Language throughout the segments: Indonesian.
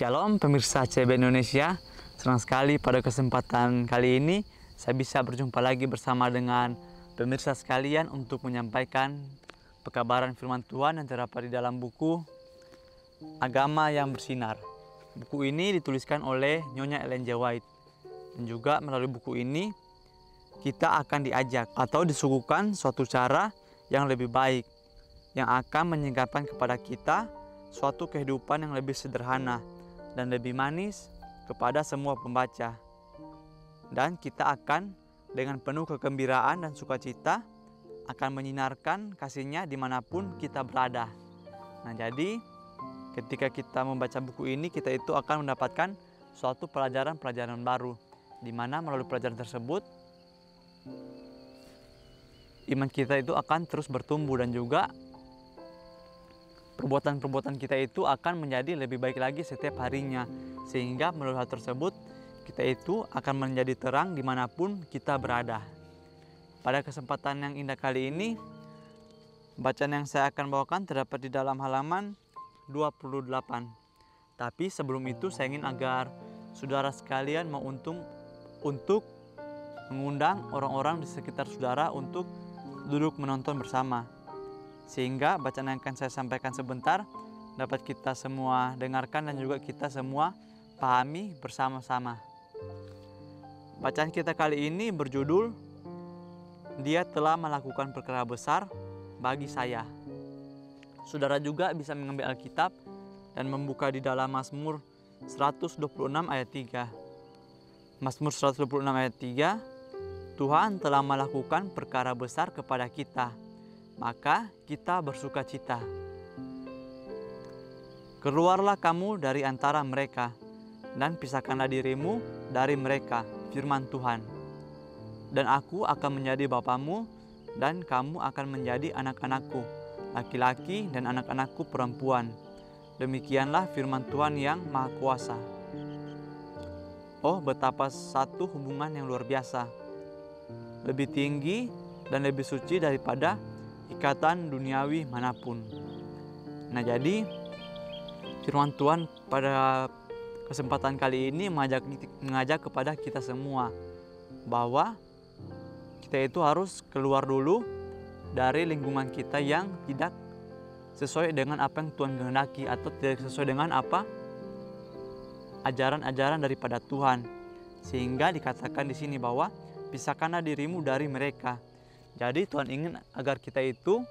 Shalom pemirsa CB Indonesia, senang sekali pada kesempatan kali ini saya bisa berjumpa lagi bersama dengan pemirsa sekalian untuk menyampaikan pekabaran firman Tuhan yang terdapat di dalam buku Agama yang Bersinar. Buku ini dituliskan oleh Nyonya Ellen G. White, dan juga melalui buku ini kita akan diajak atau disuguhkan suatu cara yang lebih baik yang akan menyingkapkan kepada kita suatu kehidupan yang lebih sederhana dan lebih manis kepada semua pembaca. Dan kita akan dengan penuh kegembiraan dan sukacita akan menyinarkan kasihnya dimanapun kita berada. Nah, jadi ketika kita membaca buku ini, kita itu akan mendapatkan suatu pelajaran-pelajaran baru, di mana melalui pelajaran tersebut iman kita itu akan terus bertumbuh, dan juga perbuatan-perbuatan kita itu akan menjadi lebih baik lagi setiap harinya, sehingga melalui hal tersebut kita itu akan menjadi terang dimanapun kita berada. Pada kesempatan yang indah kali ini, bacaan yang saya akan bawakan terdapat di dalam halaman 28. Tapi sebelum itu saya ingin agar saudara sekalian mau untuk mengundang orang-orang di sekitar saudara untuk duduk menonton bersama, sehingga bacaan yang akan saya sampaikan sebentar dapat kita semua dengarkan dan juga kita semua pahami bersama-sama. Bacaan kita kali ini berjudul Dia Telah Melakukan Perkara Besar Bagi Saya. Saudara juga bisa mengambil Alkitab dan membuka di dalam Mazmur 126 ayat 3. Mazmur 126 ayat 3, Tuhan telah melakukan perkara besar kepada kita, maka kita bersuka cita. Keluarlah kamu dari antara mereka, dan pisahkanlah dirimu dari mereka, firman Tuhan. Dan aku akan menjadi bapamu, dan kamu akan menjadi anak-anakku, laki-laki dan anak-anakku perempuan. Demikianlah firman Tuhan yang Maha Kuasa. Oh, betapa satu hubungan yang luar biasa, lebih tinggi dan lebih suci daripada ikatan duniawi manapun. Nah, jadi firman Tuhan pada kesempatan kali ini mengajak kepada kita semua bahwa kita itu harus keluar dulu dari lingkungan kita yang tidak sesuai dengan apa yang Tuhan kehendaki, atau tidak sesuai dengan apa ajaran-ajaran daripada Tuhan. Sehingga dikatakan di sini bahwa pisahkanlah dirimu dari mereka. Jadi Tuhan ingin agar kita itu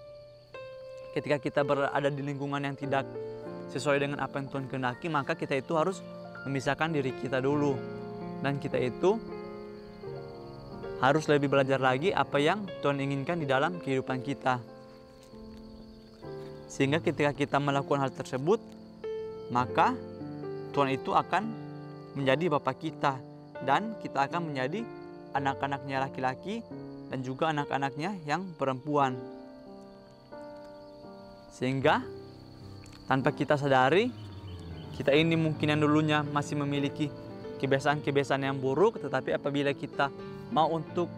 ketika kita berada di lingkungan yang tidak sesuai dengan apa yang Tuhan kehendaki, maka kita itu harus memisahkan diri kita dulu. Dan kita itu harus lebih belajar lagi apa yang Tuhan inginkan di dalam kehidupan kita. Sehingga ketika kita melakukan hal tersebut, maka Tuhan itu akan menjadi Bapa kita, dan kita akan menjadi anak-anaknya laki-laki dan juga anak-anaknya yang perempuan. Sehingga tanpa kita sadari, kita ini mungkin yang dulunya masih memiliki kebiasaan-kebiasaan yang buruk, tetapi apabila kita mau untuk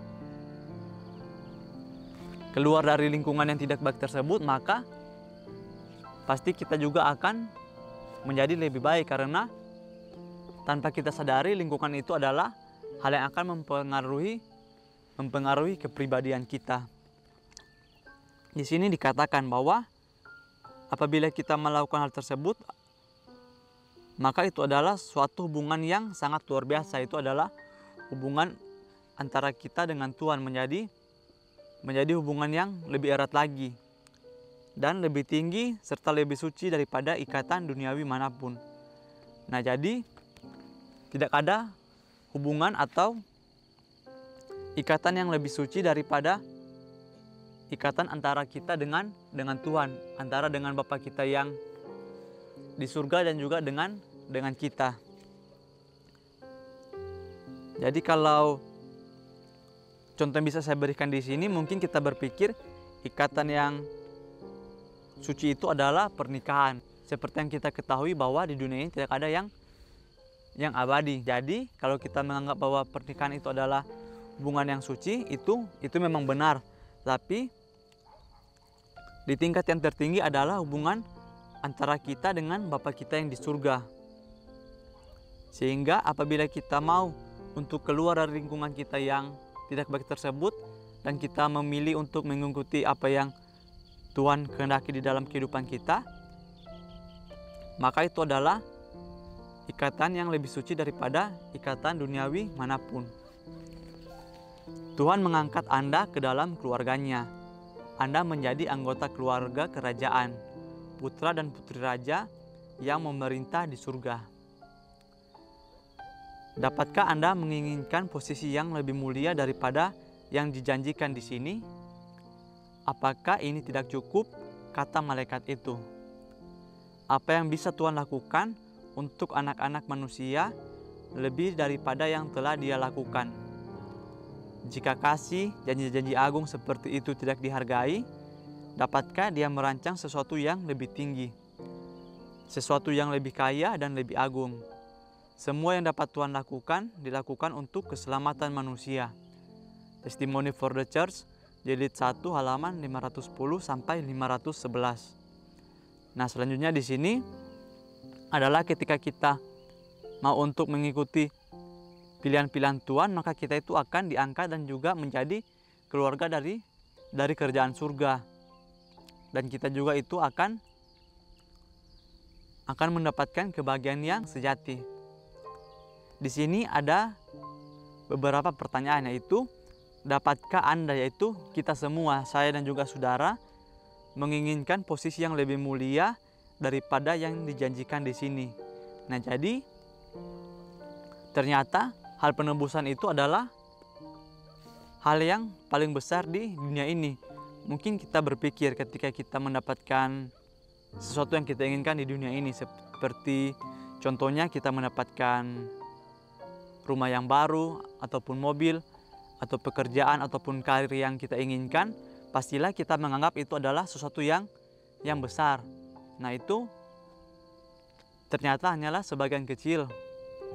keluar dari lingkungan yang tidak baik tersebut, maka pasti kita juga akan menjadi lebih baik, karena tanpa kita sadari lingkungan itu adalah hal yang akan mempengaruhi kepribadian kita. Di sini dikatakan bahwa apabila kita melakukan hal tersebut, maka itu adalah suatu hubungan yang sangat luar biasa. Itu adalah hubungan antara kita dengan Tuhan menjadi hubungan yang lebih erat lagi dan lebih tinggi serta lebih suci daripada ikatan duniawi manapun. Nah, jadi tidak ada hubungan atau ikatan yang lebih suci daripada ikatan antara kita dengan Tuhan, antara dengan Bapa kita yang di surga dan juga dengan kita. Jadi kalau contoh yang bisa saya berikan di sini, mungkin kita berpikir ikatan yang suci itu adalah pernikahan. Seperti yang kita ketahui bahwa di dunia ini tidak ada yang abadi. Jadi kalau kita menganggap bahwa pernikahan itu adalah hubungan yang suci, itu memang benar. Tapi di tingkat yang tertinggi adalah hubungan antara kita dengan Bapa kita yang di surga. Sehingga apabila kita mau untuk keluar dari lingkungan kita yang tidak baik tersebut dan kita memilih untuk mengikuti apa yang Tuhan kehendaki di dalam kehidupan kita, maka itu adalah ikatan yang lebih suci daripada ikatan duniawi manapun. Tuhan mengangkat Anda ke dalam keluarganya. Anda menjadi anggota keluarga kerajaan, putra dan putri raja yang memerintah di surga. Dapatkah Anda menginginkan posisi yang lebih mulia daripada yang dijanjikan di sini? Apakah ini tidak cukup? Kata malaikat itu. Apa yang bisa Tuhan lakukan untuk anak-anak manusia lebih daripada yang telah Dia lakukan? Jika kasih, janji-janji agung seperti itu tidak dihargai, dapatkah Dia merancang sesuatu yang lebih tinggi, sesuatu yang lebih kaya dan lebih agung? Semua yang dapat Tuhan lakukan, dilakukan untuk keselamatan manusia. Testimony for the Church, jilid 1 halaman 510 sampai 511. Nah, selanjutnya di sini adalah ketika kita mau untuk mengikuti pilihan-pilihan Tuhan, maka kita itu akan diangkat dan juga menjadi keluarga dari kerajaan surga. Dan kita juga itu akan mendapatkan kebahagiaan yang sejati. Di sini ada beberapa pertanyaan, yaitu dapatkah Anda, yaitu kita semua, saya dan juga saudara, menginginkan posisi yang lebih mulia daripada yang dijanjikan di sini? Nah, jadi ternyata hal penebusan itu adalah hal yang paling besar di dunia ini. Mungkin kita berpikir ketika kita mendapatkan sesuatu yang kita inginkan di dunia ini, seperti contohnya kita mendapatkan rumah yang baru, ataupun mobil, atau pekerjaan, ataupun karir yang kita inginkan, pastilah kita menganggap itu adalah sesuatu yang besar. Nah, itu ternyata hanyalah sebagian kecil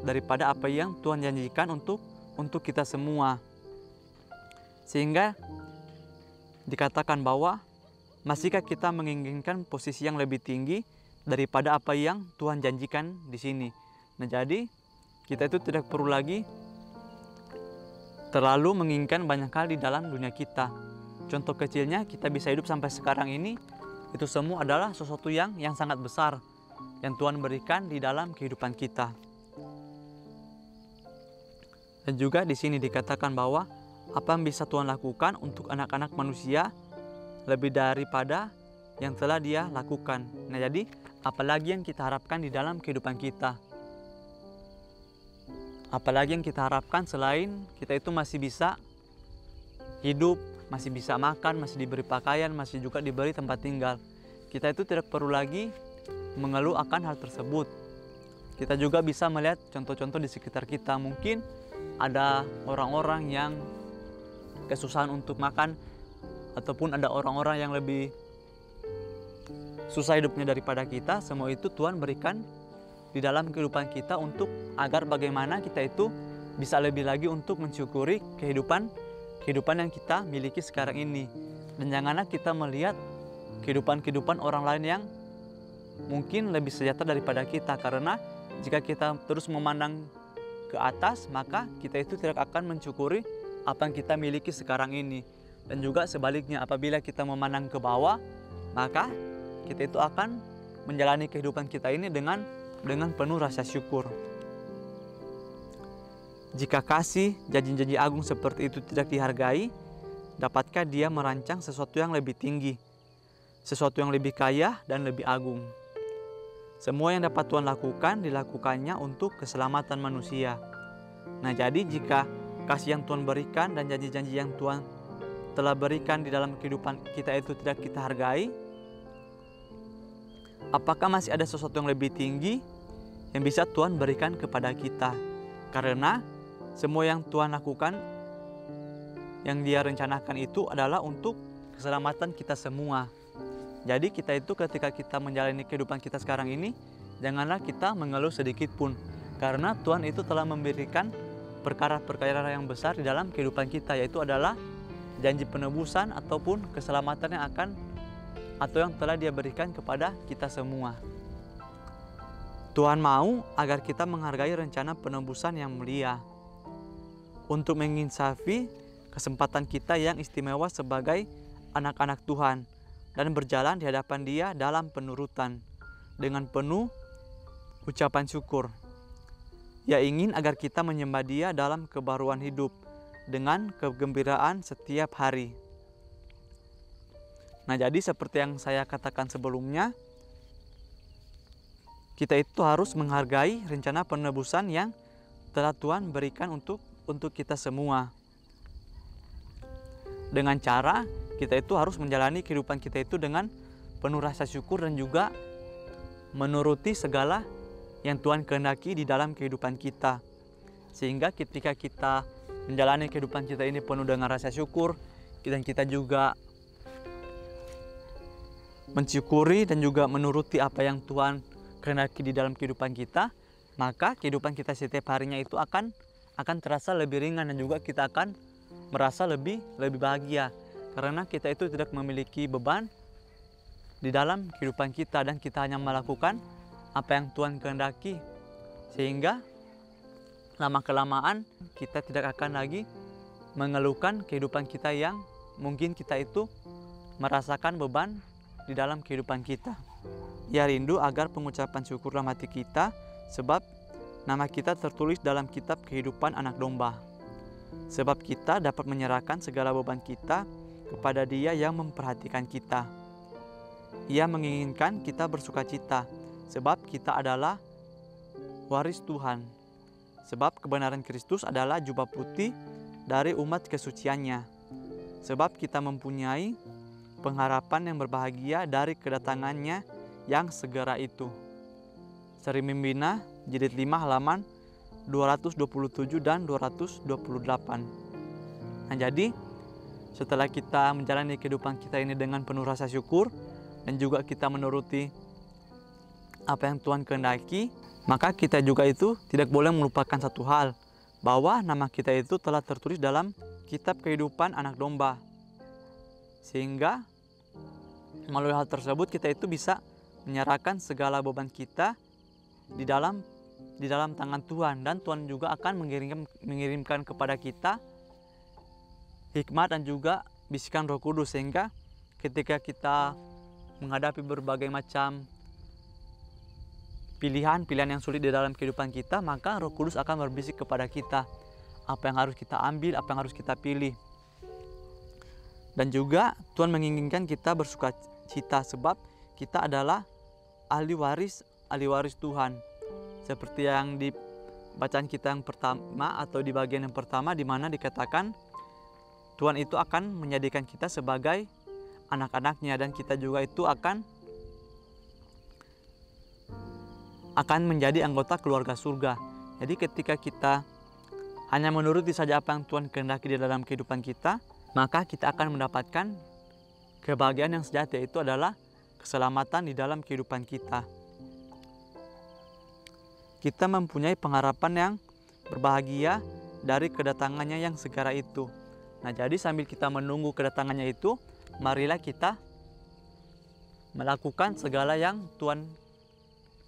daripada apa yang Tuhan janjikan untuk kita semua. Sehingga dikatakan bahwa masihkah kita menginginkan posisi yang lebih tinggi daripada apa yang Tuhan janjikan di sini. Nah, jadi kita itu tidak perlu lagi terlalu menginginkan banyak hal di dalam dunia kita. Contoh kecilnya, kita bisa hidup sampai sekarang ini, itu semua adalah sesuatu yang sangat besar yang Tuhan berikan di dalam kehidupan kita. Dan juga di sini dikatakan bahwa apa yang bisa Tuhan lakukan untuk anak-anak manusia lebih daripada yang telah Dia lakukan. Nah, jadi apalagi yang kita harapkan di dalam kehidupan kita? Apalagi yang kita harapkan selain kita itu masih bisa hidup, masih bisa makan, masih diberi pakaian, masih juga diberi tempat tinggal. Kita itu tidak perlu lagi mengeluh akan hal tersebut. Kita juga bisa melihat contoh-contoh di sekitar kita. Mungkin ada orang-orang yang kesusahan untuk makan, ataupun ada orang-orang yang lebih susah hidupnya daripada kita. Semua itu Tuhan berikan di dalam kehidupan kita untuk agar bagaimana kita itu bisa lebih lagi untuk mensyukuri kehidupan yang kita miliki sekarang ini. Dan janganlah kita melihat kehidupan orang lain yang mungkin lebih sejahtera daripada kita, karena jika kita terus memandang ke atas, maka kita itu tidak akan mensyukuri apa yang kita miliki sekarang ini. Dan juga sebaliknya, apabila kita memandang ke bawah, maka kita itu akan menjalani kehidupan kita ini dengan penuh rasa syukur. Jika kasih, janji-janji agung seperti itu tidak dihargai, dapatkah Dia merancang sesuatu yang lebih tinggi, sesuatu yang lebih kaya dan lebih agung? Semua yang dapat Tuhan lakukan, dilakukannya untuk keselamatan manusia. Nah, jadi jika kasih yang Tuhan berikan dan janji-janji yang Tuhan telah berikan di dalam kehidupan kita itu tidak kita hargai, apakah masih ada sesuatu yang lebih tinggi yang bisa Tuhan berikan kepada kita? Karena semua yang Tuhan lakukan, yang Dia rencanakan itu adalah untuk keselamatan kita semua. Jadi kita itu ketika kita menjalani kehidupan kita sekarang ini, janganlah kita mengeluh sedikit pun, karena Tuhan itu telah memberikan perkara-perkara yang besar di dalam kehidupan kita, yaitu adalah janji penebusan ataupun keselamatan yang telah Dia berikan kepada kita semua. Tuhan mau agar kita menghargai rencana penebusan yang mulia, untuk menginsafi kesempatan kita yang istimewa sebagai anak-anak Tuhan dan berjalan di hadapan Dia dalam penurutan dengan penuh ucapan syukur. Ia ingin agar kita menyembah Dia dalam kebaruan hidup dengan kegembiraan setiap hari. Nah, jadi seperti yang saya katakan sebelumnya, kita itu harus menghargai rencana penebusan yang telah Tuhan berikan untuk kita semua. Dengan cara kita itu harus menjalani kehidupan kita itu dengan penuh rasa syukur dan juga menuruti segala yang Tuhan kehendaki di dalam kehidupan kita. Sehingga ketika kita menjalani kehidupan kita ini penuh dengan rasa syukur, dan kita juga mensyukuri dan juga menuruti apa yang Tuhan kehendaki di dalam kehidupan kita, maka kehidupan kita setiap harinya itu akan terasa lebih ringan dan juga kita akan merasa lebih bahagia karena kita itu tidak memiliki beban di dalam kehidupan kita dan kita hanya melakukan apa yang Tuhan kehendaki, sehingga lama-kelamaan kita tidak akan lagi mengeluhkan kehidupan kita yang mungkin kita itu merasakan beban di dalam kehidupan kita. Ia rindu agar pengucapan syukur dalam hati kita, sebab nama kita tertulis dalam kitab kehidupan anak domba. Sebab kita dapat menyerahkan segala beban kita kepada Dia yang memperhatikan kita. Ia menginginkan kita bersukacita, sebab kita adalah waris Tuhan. Sebab kebenaran Kristus adalah jubah putih dari umat kesuciannya. Sebab kita mempunyai pengharapan yang berbahagia dari kedatangannya yang segera itu. Seri Mimbina, jilid 5 halaman 227 dan 228. Nah, jadi setelah kita menjalani kehidupan kita ini dengan penuh rasa syukur dan juga kita menuruti apa yang Tuhan kehendaki, maka kita juga itu tidak boleh melupakan satu hal, bahwa nama kita itu telah tertulis dalam kitab kehidupan anak domba. Sehingga melalui hal tersebut kita itu bisa menyerahkan segala beban kita di dalam tangan Tuhan, dan Tuhan juga akan mengirimkan kepada kita hikmat dan juga bisikan Roh Kudus, sehingga ketika kita menghadapi berbagai macam pilihan yang sulit di dalam kehidupan kita, maka Roh Kudus akan berbisik kepada kita apa yang harus kita ambil, apa yang harus kita pilih. Dan juga Tuhan menginginkan kita bersukacita, sebab kita adalah ahli waris Tuhan. Seperti yang di bacaan kita yang pertama atau di bagian yang pertama, di mana dikatakan Tuhan itu akan menjadikan kita sebagai anak-anaknya, dan kita juga itu akan menjadi anggota keluarga surga. Jadi ketika kita hanya menuruti saja apa yang Tuhan kehendaki di dalam kehidupan kita, maka kita akan mendapatkan kebahagiaan yang sejati, yaitu adalah keselamatan di dalam kehidupan kita. Kita mempunyai pengharapan yang berbahagia dari kedatangannya yang segera itu. Nah, jadi sambil kita menunggu kedatangannya itu, marilah kita melakukan segala yang Tuhan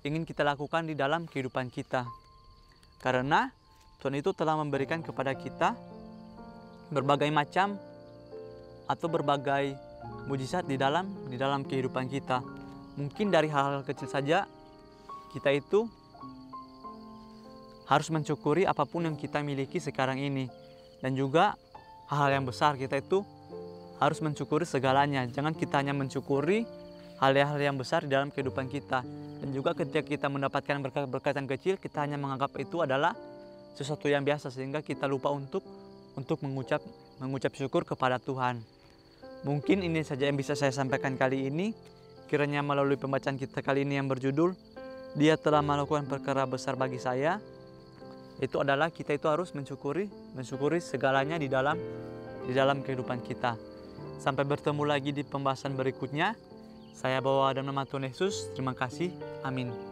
ingin kita lakukan di dalam kehidupan kita. Karena Tuhan itu telah memberikan kepada kita berbagai macam atau berbagai mujizat di dalam kehidupan kita. Mungkin dari hal-hal kecil saja kita itu harus mensyukuri apapun yang kita miliki sekarang ini, dan juga hal-hal yang besar kita itu harus mensyukuri segalanya. Jangan kita hanya mensyukuri hal-hal yang besar di dalam kehidupan kita, dan juga ketika kita mendapatkan berkat-berkat yang kecil, kita hanya menganggap itu adalah sesuatu yang biasa, sehingga kita lupa untuk mengucap syukur kepada Tuhan. Mungkin ini saja yang bisa saya sampaikan kali ini. Kiranya melalui pembacaan kita kali ini yang berjudul Dia telah melakukan perkara besar bagi saya, itu adalah kita itu harus mensyukuri segalanya di dalam kehidupan kita. Sampai bertemu lagi di pembahasan berikutnya. Saya bawa dalam nama Tuhan Yesus. Terima kasih. Amin.